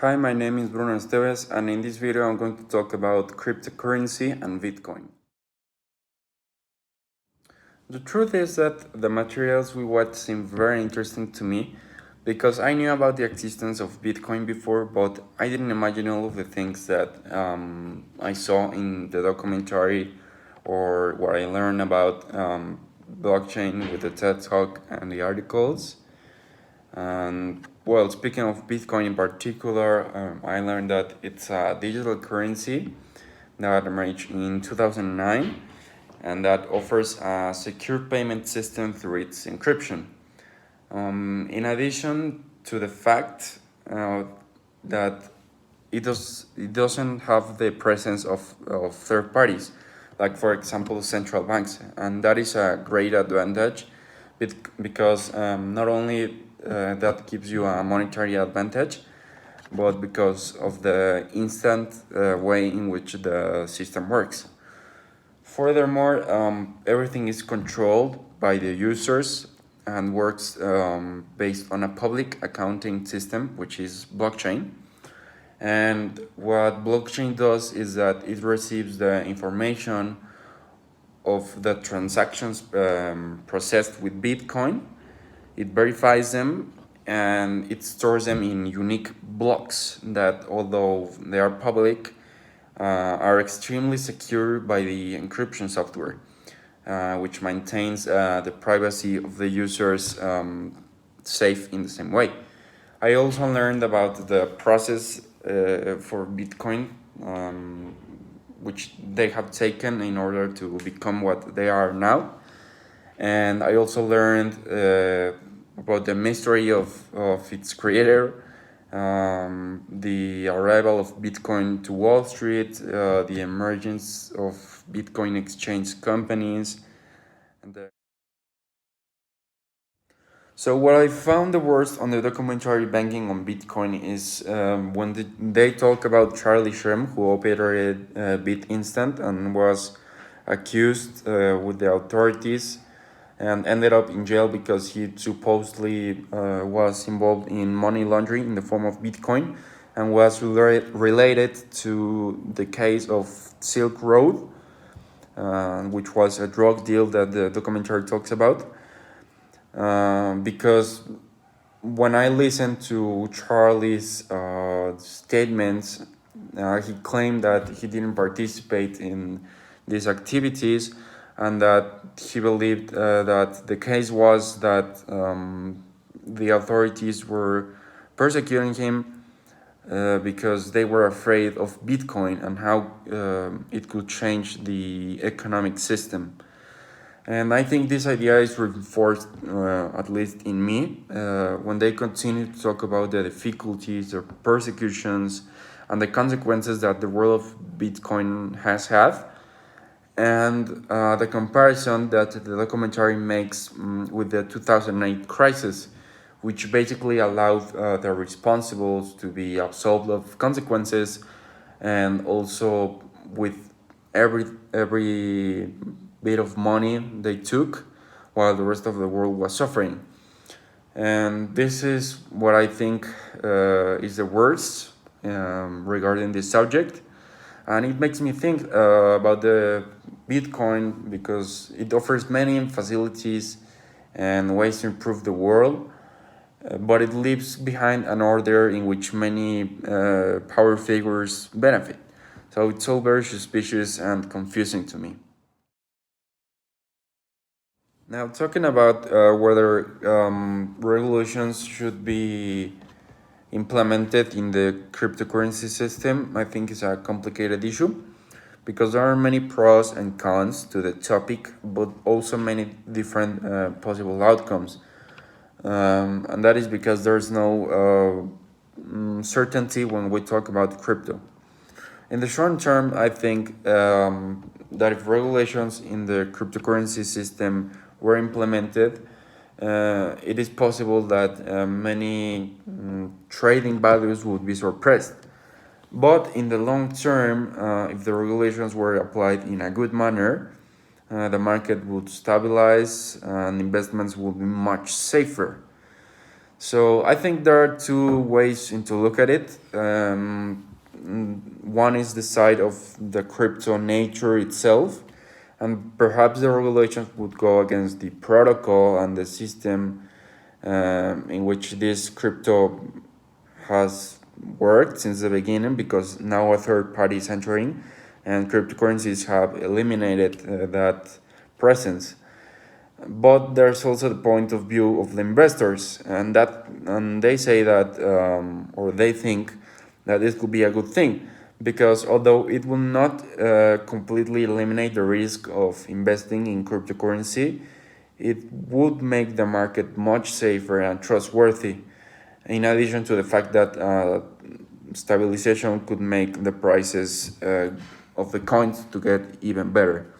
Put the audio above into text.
Hi, my name is Bruno Estévez, and in this video I'm going to talk about cryptocurrency and Bitcoin. The truth is that the materials we watch seem very interesting to me because I knew about the existence of Bitcoin before, but I didn't imagine all of the things that I saw in the documentary or what I learned about blockchain with the TED Talk and the articles. And well, speaking of Bitcoin in particular, I learned that it's a digital currency that emerged in 2009 and that offers a secure payment system through its encryption. In addition to the fact that it doesn't have the presence of third parties, like for example central banks, and that is a great advantage because not only that gives you a monetary advantage, but because of the instant way in which the system works. Furthermore, everything is controlled by the users and works based on a public accounting system, which is blockchain. And what blockchain does is that it receives the information of the transactions processed with Bitcoin, it verifies them, and it stores them in unique blocks that, although they are public, are extremely secure by the encryption software, which maintains the privacy of the users safe in the same way. I also learned about the process for Bitcoin, which they have taken in order to become what they are now. And I also learned about the mystery of its creator, the arrival of Bitcoin to Wall Street, the emergence of Bitcoin exchange companies. And so what I found the worst on the documentary Banking on Bitcoin is when they talk about Charlie Shrem, who operated BitInstant and was accused with the authorities and ended up in jail because he supposedly was involved in money laundering in the form of Bitcoin and was related to the case of Silk Road, which was a drug deal that the documentary talks about. Because when I listened to Charlie's statements, he claimed that he didn't participate in these activities and that he believed that the case was that the authorities were persecuting him because they were afraid of Bitcoin and how it could change the economic system. And I think this idea is reinforced, at least in me, when they continue to talk about the difficulties, the persecutions, and the consequences that the world of Bitcoin has had, and the comparison that the documentary makes with the 2008 crisis, which basically allowed the responsibles to be absolved of consequences, and also with every bit of money they took while the rest of the world was suffering. And this is what I think is the worst regarding this subject. And it makes me think about the Bitcoin because it offers many facilities and ways to improve the world, but it leaves behind an order in which many power figures benefit. So it's all very suspicious and confusing to me. Now, talking about whether regulations should be implemented in the cryptocurrency system, I think is a complicated issue because there are many pros and cons to the topic, but also many different possible outcomes. And that is because there's no certainty when we talk about crypto. In the short term, I think that if regulations in the cryptocurrency system were implemented, it is possible that many trading values would be suppressed. But in the long term, if the regulations were applied in a good manner, the market would stabilize and investments would be much safer. So I think there are two ways to look at it. One is the side of the crypto nature itself, and perhaps the regulations would go against the protocol and the system in which this crypto has worked since the beginning, because now a third party is entering and cryptocurrencies have eliminated that presence. But there's also the point of view of the investors, and they say that or they think that this could be a good thing, because although it will not completely eliminate the risk of investing in cryptocurrency, it would make the market much safer and trustworthy, in addition to the fact that stabilization could make the prices of the coins to get even better.